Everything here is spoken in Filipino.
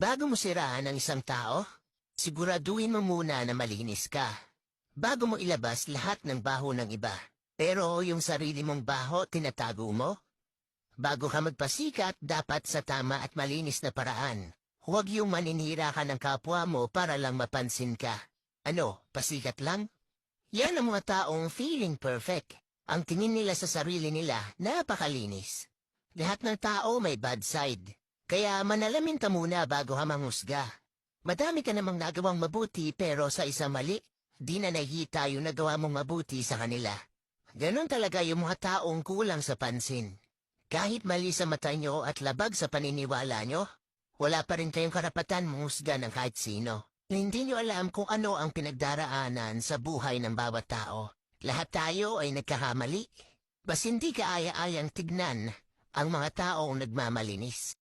Bago mo siraan ang isang tao, siguraduhin mo muna na malinis ka. Bago mo ilabas lahat ng baho ng iba. Pero yung sarili mong baho, tinatago mo? Bago ka magpasikat, dapat sa tama at malinis na paraan. Huwag yung maninira ka ng kapwa mo para lang mapansin ka. Ano, pasikat lang? Yan ang mga taong feeling perfect. Ang tingin nila sa sarili nila, napakalinis. Lahat ng tao may bad side. Kaya manalamin ka muna bago ka manghusga. Madami ka namang nagawang mabuti pero sa isa mali, di na nakikita yung nagawa mong mabuti sa kanila. Ganon talaga yung mga taong kulang sa pansin. Kahit mali sa mata nyo at labag sa paniniwala nyo, wala pa rin kayong karapatan manghusga ng kahit sino. Hindi nyo alam kung ano ang pinagdaraanan sa buhay ng bawat tao. Lahat tayo ay nagkakamali. Bas hindi ka aya-ayang tignan ang mga taong nagmamalinis.